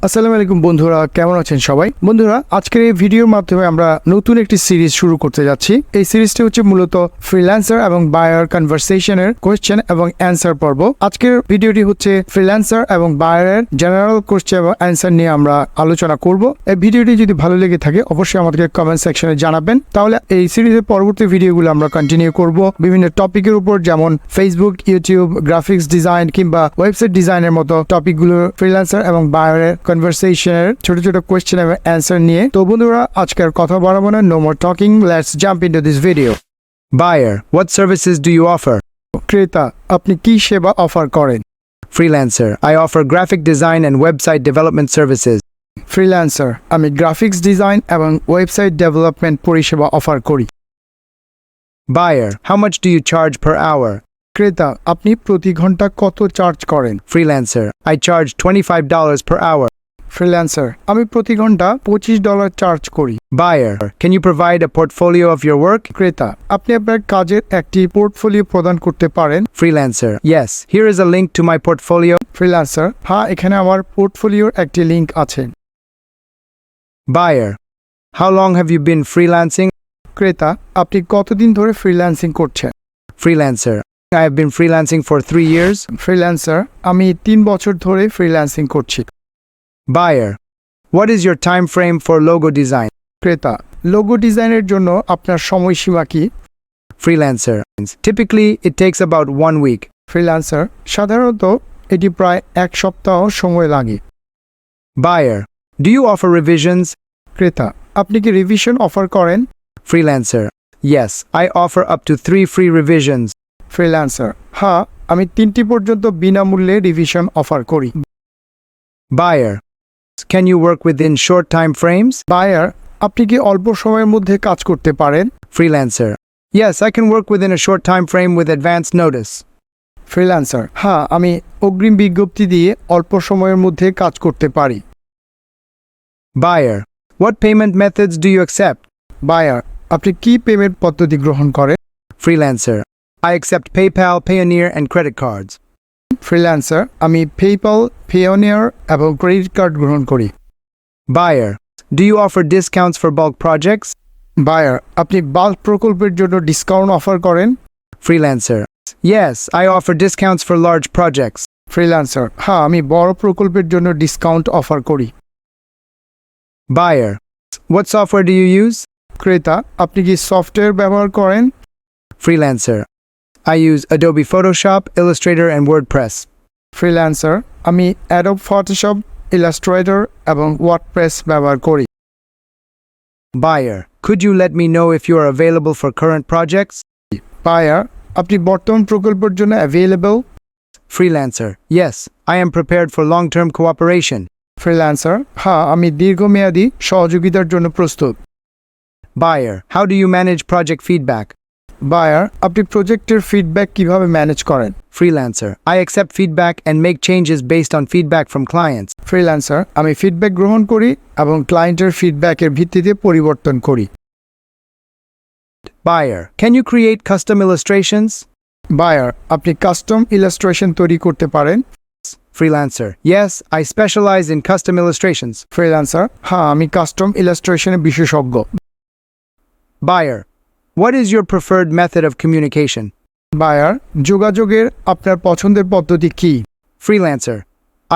আসসালামু আলাইকুম বন্ধুরা, কেমন আছেন সবাই? বন্ধুরা, আজকের এই ভিডিওর মাধ্যমে আমরা নতুন একটি সিরিজ শুরু করতে যাচ্ছি। এই সিরিজটি হচ্ছে মূলত ফ্রিল্যান্সার এবং বায়ার কনভারসেশনের কোয়েশ্চেন এবং অ্যান্সার পর্ব। আজকের ভিডিওটি হচ্ছে ফ্রিল্যান্সার এবং বায়ারের জেনারেল কোয়েশ্চেন এবং অ্যান্সার নিয়ে আমরা আলোচনা করব। এই ভিডিওটি যদি ভালো লেগে থাকে অবশ্যই আমাদেরকে কমেন্ট সেকশনে জানাবেন, তাহলে এই সিরিজের পরবর্তী ভিডিওগুলো আমরা কন্টিনিউ করব বিভিন্ন টপিকের উপর, যেমন ফেসবুক, ইউটিউব, গ্রাফিক্স ডিজাইন কিংবা ওয়েবসাইট ডিজাইনের মতো টপিকগুলো ফ্রিল্যান্সার এবং বায়ারের কনভারসেশনের ছোট ছোট কোয়েশ্চেন এবং অ্যান্সার নিয়ে। তো বন্ধুরা, আজকের কথা বাড়াবো না, no more talking, let's jump into this video. Buyer, what services do you offer? ক্রেতা, আপনি কি সেবা অফার করেন? Freelancer, I offer graphic design and website development services. Freelancer, আমি গ্রাফিক্স ডিজাইন এবং ওয়েবসাইট ডেভেলপমেন্ট পরিষেবা অফার করি। Buyer, how much do you charge per hour? ক্রেতা, আপনি প্রতি ঘন্টা কত চার্জ করেন? Freelancer, I charge $25 per hour. Freelancer, আমি প্রতি ঘন্টা $25 চার্জ করি। Buyer, can you provide a portfolio of your work? ক্রেতা, আপনি আপনার কাজের একটি পোর্টফোলিও প্রদান করতে পারেন? Freelancer, yes, here is a link to my portfolio. Freelancer, হ্যাঁ, এখানে আমার পোর্টফোলিওর একটি লিংক আছে। Buyer, how long have you been freelancing? ক্রেতা, আপনি কতদিন ধরে ফ্রিল্যান্সিং করছেন? Freelancer, I have been freelancing for 3 years. Freelancer, আমি 3 বছর ধরে ফ্রিল্যান্সিং করছি। Buyer, what is your time frame for logo design? ক্রেতা, লোগো ডিজাইনের জন্য আপনার সময়সীমা কি? Freelancer, typically it takes about 1 week. Freelancer, সাধারণত এটি প্রায় 1 সপ্তাহ সময় লাগে। Buyer, do you offer revisions? ক্রেতা, আপনি কি রিভিশন অফার করেন? Freelancer, yes, I offer up to 3 free revisions. Freelancer, হ্যাঁ, আমি 3টি পর্যন্ত বিনামূল্যে রিভিশন অফার করি। Buyer, can you work within short time frames? Buyer, আপনি কি অল্প সময়ের মধ্যে কাজ করতে পারেন? Freelancer, yes, I can work within a short time frame with advance notice. Freelancer, হ্যাঁ, আমি অগ্রিম বিজ্ঞপ্তি দিয়ে অল্প সময়ের মধ্যে কাজ করতে পারি। Buyer, what payment methods do you accept? Buyer, আপনি কি পেমেন্ট পদ্ধতি গ্রহণ করেন? Freelancer, I accept PayPal, Payoneer, and credit cards. Freelancer, আমি পেপ্যাল, পেওনিয়ার এবং ক্রেডিট কার্ড গ্রহণ করি। Buyer, do you offer discounts for bulk projects? Buyer, আপনি বাল্ক প্রকল্পের জন্য ডিসকাউন্ট অফার করেন? Freelancer, yes, I offer discounts for large projects. Freelancer, হ্যাঁ, আমি বড় প্রকল্পের জন্য ডিসকাউন্ট অফার করি। Buyer, what software do you use? ক্রেতা, আপনি কি সফটওয়্যার ব্যবহার করেন? Freelancer, I use Adobe Photoshop, Illustrator, and WordPress. Freelancer, আমি অ্যাডোব ফটোশপ, ইলাস্ট্রেটর এবং ওয়ার্ডপ্রেস ব্যবহার করি। Buyer, could you let me know if you are available for current projects? Buyer, আপনি বর্তমান প্রকল্পের জন্য available? Freelancer, yes, I am prepared for long-term cooperation. Freelancer, হ্যাঁ, আমি দীর্ঘমেয়াদী সহযোগিতার জন্য প্রস্তুত। Buyer, how do you manage project feedback? Buyer, আপনি প্রজেক্টের ফিডব্যাক কিভাবে ম্যানেজ করেন? Freelancer, I accept feedback and make changes based on feedback from clients. Freelancer, আমি ফিডব্যাক গ্রহণ করি এবং ক্লায়েন্টের ফিডব্যাকের ভিত্তিতে পরিবর্তন করি। Buyer, can you create custom illustrations? Buyer, আপনি কাস্টম ইলাস্ট্রেশন তৈরি করতে পারেন? Freelancer, yes, I specialize in custom illustrations. Freelancer, হ্যাঁ, আমি কাস্টম ইলাস্ট্রেশনে বিশেষজ্ঞ। Buyer, what is your preferred method of communication? Buyer, যোগাযোগের আপনার পছন্দের পদ্ধতি কি? Freelancer,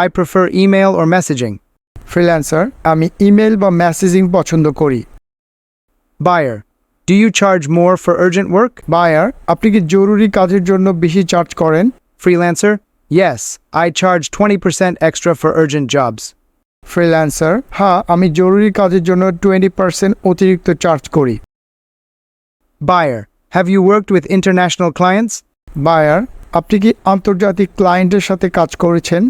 I prefer email or messaging. Freelancer, আমি ইমেল বা মেসেজিং পছন্দ করি। Buyer, do you charge more for urgent work? Buyer, আপনি কি জরুরি কাজের জন্য বেশি চার্জ করেন? Freelancer, yes, I charge 20% extra for urgent jobs. Freelancer, হ্যাঁ, আমি জরুরি কাজের জন্য 20% অতিরিক্ত চার্জ করি। Buyer, have you worked with international clients? Buyer, আপনি কি আন্তর্জাতিক ক্লায়েন্টের সাথে কাজ করেছেন?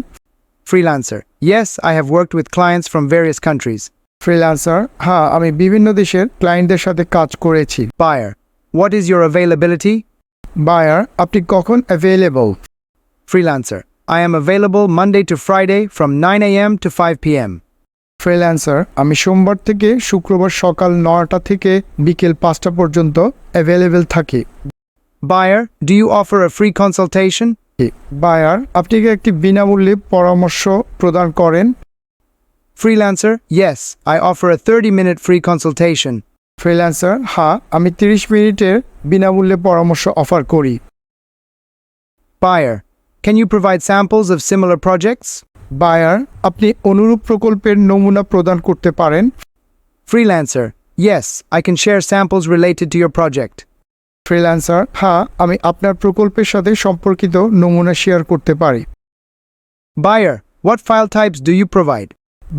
Freelancer, yes, I have worked with clients from various countries. Freelancer, হ্যাঁ, আমি বিভিন্ন দেশের ক্লায়েন্টদের সাথে কাজ করেছি। Buyer, what is your availability? Buyer, আপনি কখন available? Freelancer, I am available Monday to Friday from 9 a.m. to 5 p.m. Freelancer, আমি সোমবার থেকে শুক্রবার সকাল 9টা থেকে বিকেল 5টা পর্যন্ত অ্যাভেলেবল থাকি। Buyer, do you offer a free consultation? Buyer, আপনি কি একটি বিনামূল্যে পরামর্শ প্রদান করেন? Freelancer, yes, I offer a 30-minute free consultation. Freelancer, হ্যাঁ, আমি 30 মিনিটের বিনামূল্যে পরামর্শ অফার করি। Buyer, can you provide samples of similar projects? Buyer, আপনি অনুরূপ প্রকল্পের নমুনা প্রদান করতে পারেন। Freelancer, yes, I can share samples related to your project. Freelancer, হ্যাঁ, আমি আপনার প্রকল্পের সাথে সম্পর্কিত নমুনা শেয়ার করতে পারি। Buyer, what file types do you provide?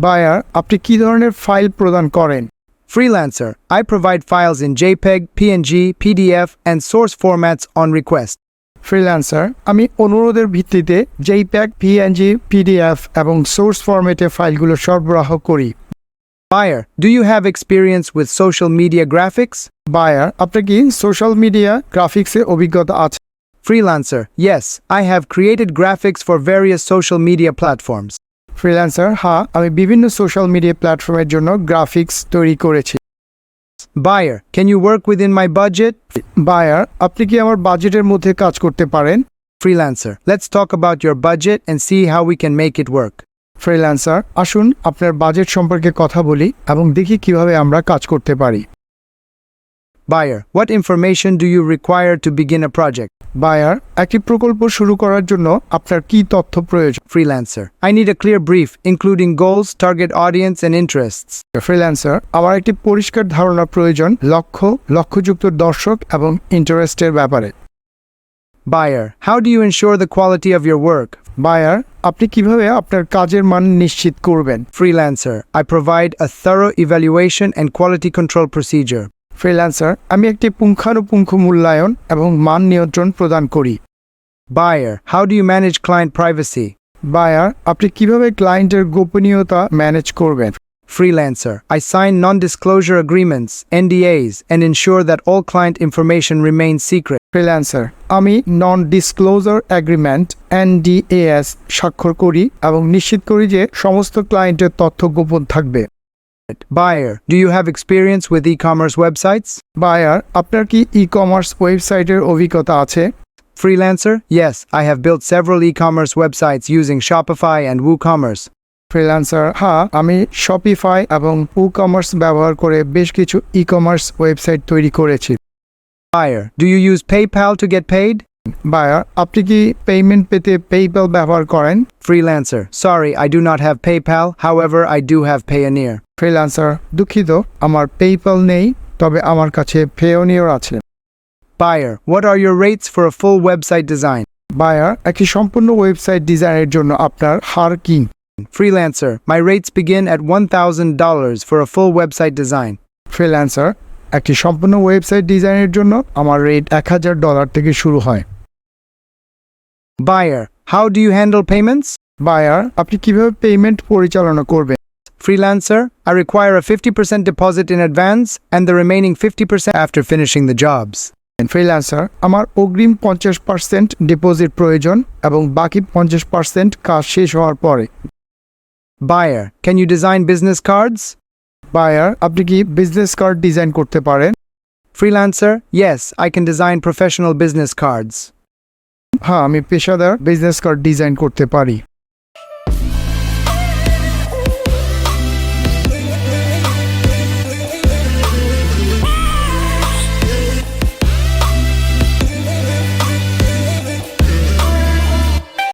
Buyer, আপনি কি ধরনের ফাইল প্রদান করেন? Freelancer, I provide files in JPEG, PNG, PDF, and source formats on request. Freelancer, আমি অনুরোধের ভিত্তিতে JPEG, PNG, PDF এবং সোর্স ফরম্যাটে ফাইলগুলো সরবরাহ করি। Buyer, do you have experience with social media graphics? Buyer, আপনার কি সোশ্যাল মিডিয়া গ্রাফিক্সে অভিজ্ঞতা আছে? Freelancer, yes, I have created graphics for various social media platforms. Freelancer, হ্যাঁ, আমি বিভিন্ন সোশ্যাল মিডিয়া প্ল্যাটফর্মের জন্য গ্রাফিক্স তৈরি করেছি। Buyer, can you work within my budget? Buyer, আপনি কি আমার বাজেটের মধ্যে কাজ করতে পারেন? Freelancer, let's talk about your budget and see how we can make it work. Freelancer, আসুন আপনার বাজেট সম্পর্কে কথা বলি এবং দেখি কিভাবে আমরা কাজ করতে পারি। Buyer, what information do you require to begin a project? Buyer, একটি প্রকল্প শুরু করার জন্য আপনার কি তথ্য প্রয়োজন? Freelancer, I need a clear brief, including goals, target audience, and interests. Freelancer, আমার একটি পরিষ্কার ধারণা প্রয়োজন লক্ষ্যযুক্ত দর্শক এবং ইন্টারেস্টের ব্যাপারে। Buyer, how do you ensure the quality of your work? Buyer, আপনি কিভাবে আপনার কাজের মান নিশ্চিত করবেন? Freelancer, I provide a thorough evaluation and quality control procedure. Freelancer, আমি একটি পুঙ্খানুপুঙ্খ মূল্যায়ন এবং মান নিয়ন্ত্রণ প্রদান করি। Buyer, how do you manage client privacy? Buyer, আপনি কিভাবে ক্লায়েন্টের গোপনীয়তা ম্যানেজ করবেন? Freelancer, I sign non-disclosure agreements, NDAs, and ensure that all client information remains secret. Freelancer, আমি নন ডিসক্লোজার এগ্রিমেন্ট NDAS স্বাক্ষর করি এবং নিশ্চিত করি যে সমস্ত ক্লায়েন্টের তথ্য গোপন থাকবে। Buyer, do you have experience with e-commerce websites? Buyer, আপনার কি ই-কমার্স ওয়েবসাইটের অভিজ্ঞতা আছে? Freelancer, yes, I have built several e-commerce websites using Shopify and WooCommerce. Freelancer, হ্যাঁ, আমি শপিফাই এবং WooCommerce ব্যবহার করে বেশ কিছু ই-কমার্স ওয়েবসাইট তৈরি করেছি। Buyer, do you use PayPal to get paid? Buyer, আপনি কি পেমেন্ট পেতে পেপ্যাল ব্যবহার করেন? Freelancer, sorry, I do not have PayPal, however, I do have Payoneer. Freelancer, দুঃখিত, আমার পেপ্যাল নেই, তবে আমার কাছে পেওনিয়র আছে। Buyer, what are your rates for a full website design? Buyer, একটি সম্পূর্ণ ওয়েবসাইট ডিজাইনের জন্য আপনার হার কি? Freelancer, my rates begin at $1,000 for a full website design. Freelancer, একটি সম্পূর্ণ ওয়েবসাইট ডিজাইনের জন্য আমার রেট $1,000 থেকে শুরু হয়। Buyer, how do you handle payments? Buyer, আপনি কিভাবে পেমেন্ট পরিচালনা করবেন? Freelancer, I require a 50% deposit in advance and the remaining 50% after finishing the jobs. Freelancer, আমার অগ্রিম 50% ডিপোজিট প্রয়োজন এবং বাকি 50% কাজ শেষ হওয়ার পরে। Buyer, can you design business cards? Buyer, আপনি কি বিজনেস কার্ড ডিজাইন করতে পারেন? Freelancer, yes, I can design professional business cards. হ্যাঁ, আমি পেশাদার বিজনেস কার্ড ডিজাইন করতে পারি।